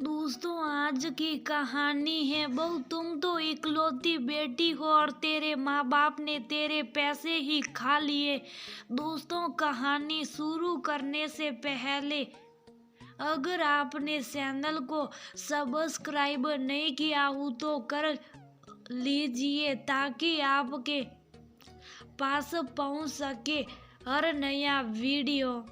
दोस्तों, आज की कहानी है। बहू, तुम तो इकलौती बेटी हो और तेरे माँ बाप ने तेरे पैसे ही खा लिए। दोस्तों, कहानी शुरू करने से पहले अगर आपने चैनल को सब्सक्राइब नहीं किया हो तो कर लीजिए ताकि आपके पास पहुंच सके हर नया वीडियो।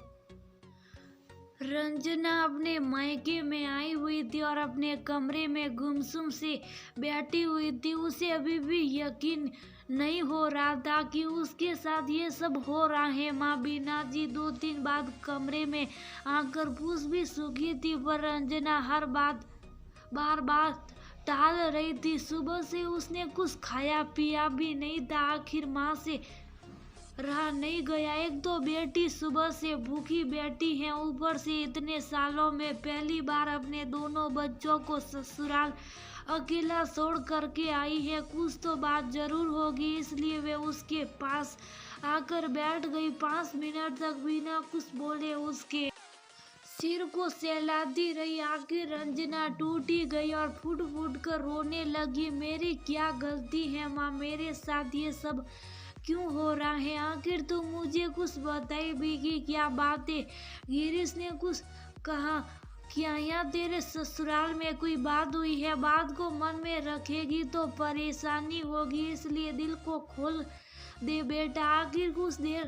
रंजना अपने मायके में आई हुई थी और अपने कमरे में गुमसुम से बैठी हुई थी। उसे अभी भी यकीन नहीं हो रहा था कि उसके साथ ये सब हो रहा है। माँ बीना जी 2-3 बार कमरे में आकर पूछ भी चुकी थी, पर रंजना हर बात बार बार टाल रही थी। सुबह से उसने कुछ खाया पिया भी नहीं था। आखिर माँ से रहा नहीं गया। एक तो बेटी सुबह से भूखी बैठी है, ऊपर से इतने सालों में पहली बार अपने दोनों बच्चों को ससुराल अकेला छोड़ करके आई है। कुछ तो बात जरूर होगी, इसलिए वे उसके पास आकर बैठ गई। 5 मिनट तक बिना कुछ बोले उसके सिर को सहलाती रही। आखिर रंजना टूटी गई और फूट फूट कर रोने लगी। मेरी क्या गलती है माँ, मेरे साथ ये सब क्यों हो रहा है? आखिर तुम मुझे कुछ बताई भी कि क्या बात है? गिरीश ने कुछ कहा क्या? यहाँ तेरे ससुराल में कोई बात हुई है? बात को मन में रखेगी तो परेशानी होगी, इसलिए दिल को खोल दे बेटा। आखिर कुछ देर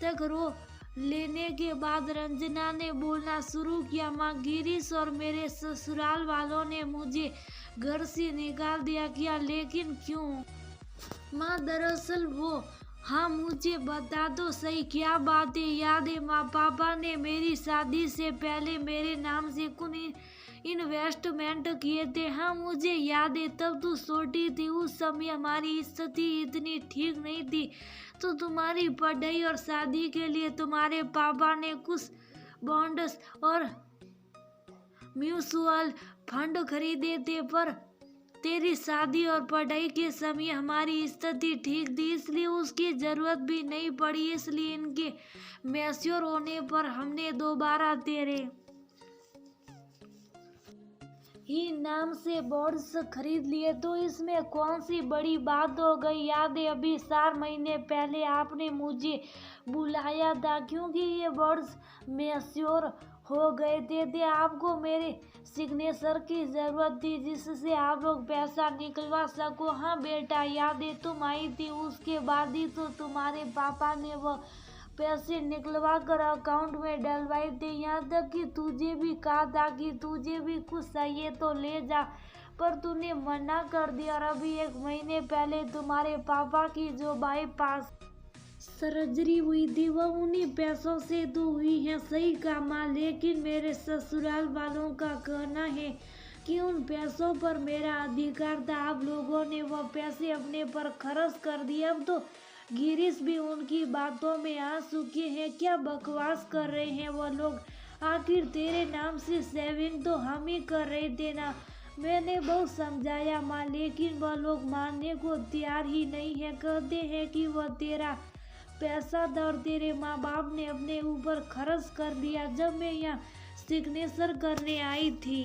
तक रो लेने के बाद रंजना ने बोलना शुरू किया। माँ, गिरीश और मेरे ससुराल वालों ने मुझे घर से निकाल दिया। क्या? लेकिन क्यों माँ? दरअसल वो हाँ, मुझे बता दो सही, क्या बात है? याद है माँ, पापा ने मेरी शादी से पहले मेरे नाम से कुछ इन्वेस्टमेंट किए थे। हाँ, मुझे याद है। तब तू छोटी थी, उस समय हमारी स्थिति इतनी ठीक नहीं थी, तो तुम्हारी पढ़ाई और शादी के लिए तुम्हारे पापा ने कुछ बॉन्ड्स और म्यूचुअल फंड खरीदे थे। पर तेरी शादी और पढ़ाई के समय हमारी स्थिति ठीक थी, इसलिए उसकी जरूरत भी नहीं पड़ी। इसलिए इनके मैच्योर होने पर हमने दोबारा तेरे ही नाम से बॉन्ड्स खरीद लिए, तो इसमें कौन सी बड़ी बात हो गई? याद है अभी 4 महीने पहले आपने मुझे बुलाया था, क्योंकि ये बॉन्ड्स मैच्योर हो गए थे। आपको मेरे सिग्नेचर की जरूरत थी जिससे आप लोग पैसा निकलवा सको। हाँ बेटा, याद है तुम आई थी, उसके बाद ही तो तुम्हारे पापा ने वो पैसे निकलवा कर अकाउंट में डलवाए थे। यहाँ तक कि तुझे भी कहा था कि तुझे भी कुछ चाहिए तो ले जा, पर तूने मना कर दिया। और अभी 1 महीने पहले तुम्हारे पापा की जो बाईपास सर्जरी हुई थी वह उन्हीं पैसों से तो हुई है। सही कहा माँ, लेकिन मेरे ससुराल वालों का कहना है कि उन पैसों पर मेरा अधिकार था। आप लोगों ने वो पैसे अपने पर खर्च कर दिए। अब तो गिरीश भी उनकी बातों में आ चुके हैं। क्या बकवास कर रहे हैं वो लोग? आखिर तेरे नाम से सेविंग तो हम ही कर रहे थे ना। मैंने बहुत समझाया माँ, लेकिन वह लोग मानने को तैयार ही नहीं है। कहते हैं कि वह तेरा पैसा था और तेरे माँ बाप ने अपने ऊपर खर्च कर दिया। जब मैं यहाँ सिग्नेचर करने आई थी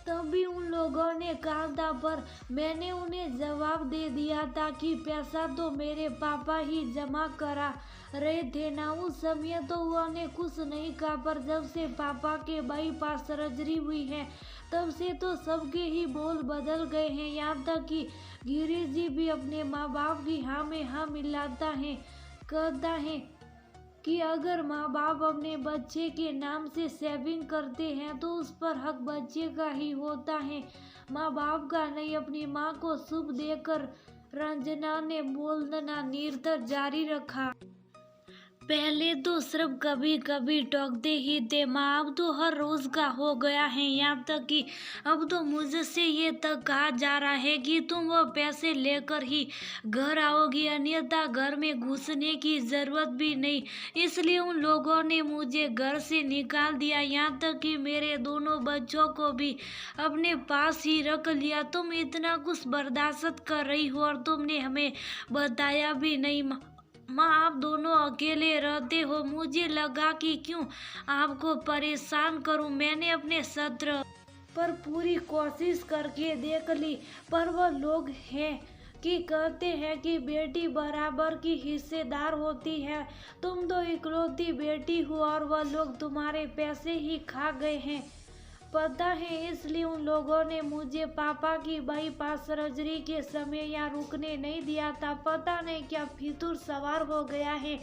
तब भी उन लोगों ने कहा था, पर मैंने उन्हें जवाब दे दिया था कि पैसा तो मेरे पापा ही जमा करा रहे थे ना। उस समय तो उन्होंने कुछ नहीं कहा, पर जब से पापा के बाईपास सर्जरी हुई है तब से तो सबके ही बोल बदल गए हैं। यहाँ तक कि गिरीश जी भी अपने माँ बाप की हाँ में हाँ मिलाता है। कहता है कि अगर माँ बाप अपने बच्चे के नाम से सेविंग करते हैं तो उस पर हक बच्चे का ही होता है, माँ बाप का नहीं। अपनी माँ को शुभ देकर रंजना ने बोलना निरंतर जारी रखा। पहले तो सिर्फ कभी कभी टोकते ही थे माँ, अब तो हर रोज का हो गया है। यहाँ तक कि अब तो मुझसे ये तक कहा जा रहा है कि तुम वो पैसे लेकर ही घर आओगी, अन्यथा घर में घुसने की जरूरत भी नहीं। इसलिए उन लोगों ने मुझे घर से निकाल दिया। यहाँ तक कि मेरे दोनों बच्चों को भी अपने पास ही रख लिया। तुम इतना कुछ बर्दाश्त कर रही हो और तुमने हमें बताया भी नहीं। माँ, आप दोनों अकेले रहते हो, मुझे लगा कि क्यों आपको परेशान करूं। मैंने अपने सत्र पर पूरी कोशिश करके देख ली, पर वह लोग हैं कि कहते हैं कि बेटी बराबर की हिस्सेदार होती है। तुम तो इकलौती बेटी हो और वह लोग तुम्हारे पैसे ही खा गए हैं, पता है। इसलिए उन लोगों ने मुझे पापा की बाईपास सर्जरी के समय यहाँ रुकने नहीं दिया था। पता नहीं क्या फितूर सवार हो गया है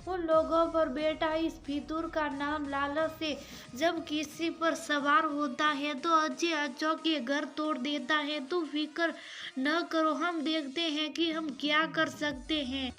उन लोगों पर। बेटा, इस फितूर का नाम लालच से जब किसी पर सवार होता है तो अच्छे अच्छों के घर तोड़ देता है। तुम फिक्र न करो, हम देखते हैं कि हम क्या कर सकते हैं।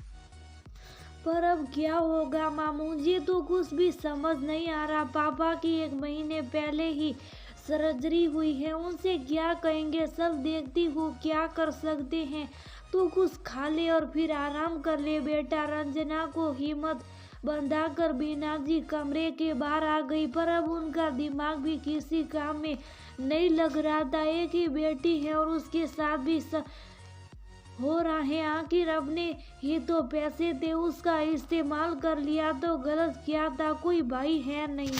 पर अब क्या होगा माँ, मुझे तो कुछ भी समझ नहीं आ रहा। पापा की 1 महीने पहले ही सर्जरी हुई है, उनसे क्या कहेंगे। सब देखती हूँ क्या कर सकते हैं। तू कुछ खा ले और फिर आराम कर ले बेटा। रंजना को हिम्मत बंधाकर बीना जी कमरे के बाहर आ गई, पर अब उनका दिमाग भी किसी काम में नहीं लग रहा था। एक ही बेटी है और उसके साथ भी हो रहा है। आखिर अपने ही तो पैसे थे, उसका इस्तेमाल कर लिया तो गलत क्या था। कोई भाई है नहीं,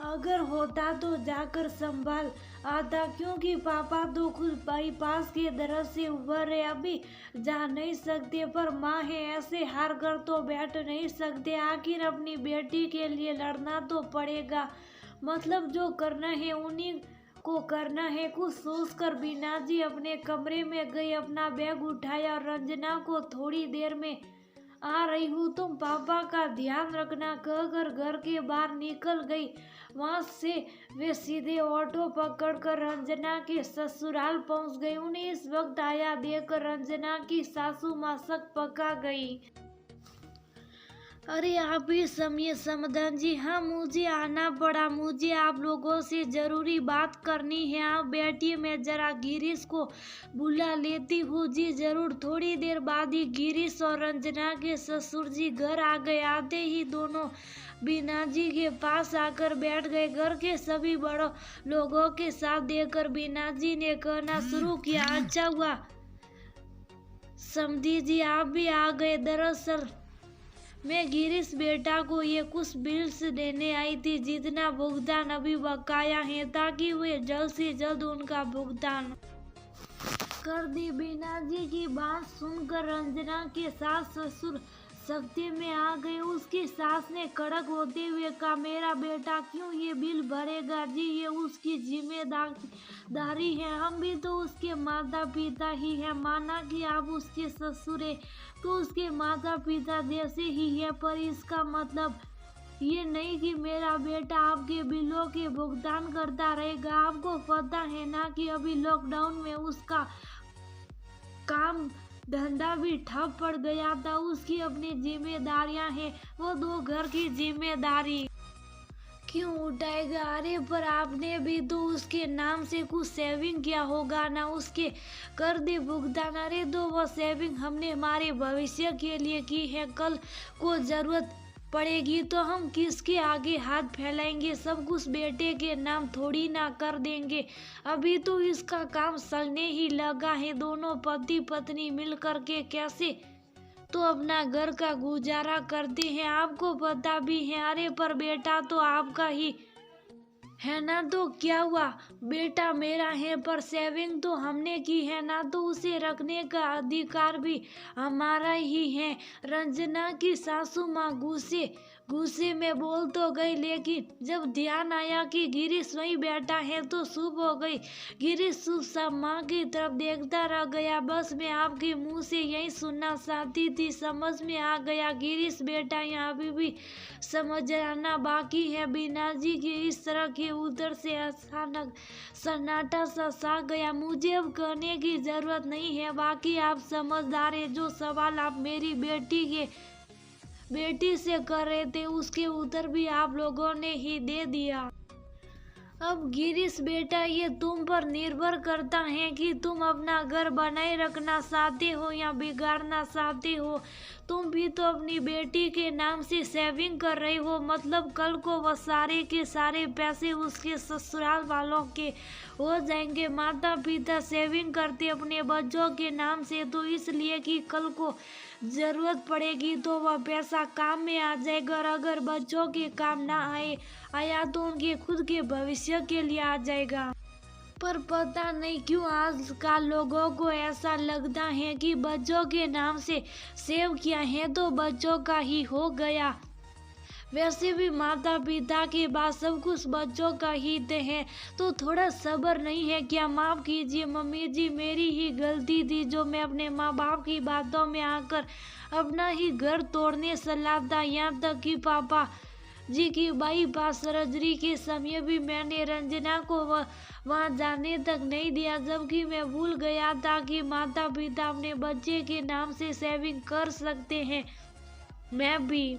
अगर होता तो जाकर संभाल आता, क्योंकि पापा तो खुद बाईपास के दर्द से उभर रहे, अभी जा नहीं सकते। पर माँ है, ऐसे हार कर तो बैठ नहीं सकते। आखिर अपनी बेटी के लिए लड़ना तो पड़ेगा। मतलब जो करना है उन्हीं को करना है। कुछ सोचकर बीना जी अपने कमरे में गई, अपना बैग उठाया और रंजना को थोड़ी देर में आ रही हूँ, तुम पापा का ध्यान रखना कहकर घर के बाहर निकल गई। वहां से वे सीधे ऑटो पकड़कर रंजना के ससुराल पहुंच गई। उन्हें इस वक्त आया देखकर रंजना की सासू माँ शक पका गई। अरे आप ही समय समधन जी। हाँ, मुझे आना पड़ा, मुझे आप लोगों से जरूरी बात करनी है। आप बैठिए, मैं जरा गिरीश को बुला लेती हूँ। जी जरूर। थोड़ी देर बाद ही गिरीश और रंजना के ससुर जी घर आ गए। आते ही दोनों बीना जी के पास आकर बैठ गए। घर के सभी बड़ों लोगों के साथ देखकर बीना जी ने कहना शुरू किया, अच्छा हुआ समधी जी आप भी आ गए। दरअसल मैं गिरीश बेटा को ये कुछ बिल्स देने आई थी, जितना भुगतान अभी बकाया है, ताकि वे जल्द से जल्द उनका भुगतान कर दे। बीना जी की बात सुनकर रंजना के सास ससुर सख्ती में आ गए। उसकी सास ने कड़क होते हुए कहा, मेरा बेटा क्यों ये बिल भरेगा जी, ये उसकी जिम्मेदारी है। हम भी तो उसके माता पिता ही हैं। माना कि आप उसके ससुर हैं तो उसके माता पिता जैसे ही है, पर इसका मतलब ये नहीं कि मेरा बेटा आपके बिलों के भुगतान करता रहेगा। आपको पता है ना कि अभी लॉकडाउन में उसका काम धंधा भी ठप पड़ गया था। उसकी अपनी जिम्मेदारियां हैं, वो 2 घर की जिम्मेदारी क्यों उठाएगा। अरे पर आपने भी तो उसके नाम से कुछ सेविंग किया होगा ना, उसके कर दे भुगतान। अरे तो वो सेविंग हमने हमारे भविष्य के लिए की है, कल को जरूरत पड़ेगी तो हम किसके आगे हाथ फैलाएंगे। सब कुछ बेटे के नाम थोड़ी ना कर देंगे। अभी तो इसका काम चलने ही लगा है। दोनों पति पत्नी मिल करके कैसे तो अपना घर का गुजारा करते हैं, आपको पता भी है। अरे पर बेटा तो आपका ही है ना, तो क्या हुआ, बेटा मेरा है, पर सेविंग तो हमने की है ना, तो उसे रखने का अधिकार भी हमारा ही है। रंजना की सासू माँ गुस्से में बोल तो गई, लेकिन जब ध्यान आया कि गिरीश वहीं बैठा है तो चुप हो गई। गिरीश चुपचाप माँ की तरफ देखता रह गया। बस मैं आपके मुंह से यही सुनना चाहती थी, समझ में आ गया। गिरीश बेटा, यहाँ अभी भी समझ आना बाकी है। बीना जी के इस तरह के उत्तर से अचानक सन्नाटा सा छा गया। मुझे अब कहने की जरूरत नहीं है, बाकी आप समझदार हैं। जो सवाल आप मेरी बेटी से कर रहे थे उसके उत्तर भी आप लोगों ने ही दे दिया। अब गिरीश बेटा, ये तुम पर निर्भर करता है कि तुम अपना घर बनाए रखना चाहते हो या बिगाड़ना चाहते हो। तुम भी तो अपनी बेटी के नाम से सेविंग कर रही हो, मतलब कल को वो सारे के सारे पैसे उसके ससुराल वालों के हो जाएंगे। माता पिता सेविंग करते अपने बच्चों के नाम से तो इसलिए कि कल को जरूरत पड़ेगी तो वह पैसा काम में आ जाएगा, और अगर बच्चों के काम ना आया तो उनके खुद के भविष्य के लिए आ जाएगा। पर पता नहीं क्यों आजकल लोगों को ऐसा लगता है कि बच्चों के नाम से सेव किया है तो बच्चों का ही हो गया। वैसे भी माता पिता के बाद सब कुछ बच्चों का ही है, तो थोड़ा सब्र नहीं है क्या? माफ कीजिए मम्मी जी, मेरी ही गलती थी जो मैं अपने माँ बाप की बातों में आकर अपना ही घर तोड़ने चला था। यहाँ तक कि पापा जी की बाईपास सर्जरी के समय भी मैंने रंजना को वहाँ जाने तक नहीं दिया, जबकि मैं भूल गया था कि माता पिता अपने बच्चे के नाम से सेविंग कर सकते हैं। मैं भी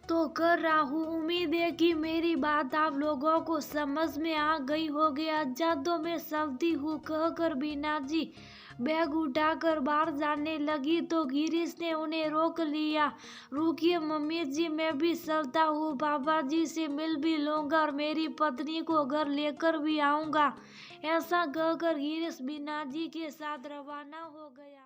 तो कर रहा हूँ। उम्मीद है कि मेरी बात आप लोगों को समझ में आ गई होगी। अच्छा तो मैं चलती हूँ, कहकर बीना जी बैग उठाकर बाहर जाने लगी तो गिरीश ने उन्हें रोक लिया। रुकिए मम्मी जी, मैं भी चलता हूँ, पापा जी से मिल भी लूंगा और मेरी पत्नी को घर लेकर भी आऊंगा। ऐसा कहकर गिरीश बीना जी के साथ रवाना हो गया।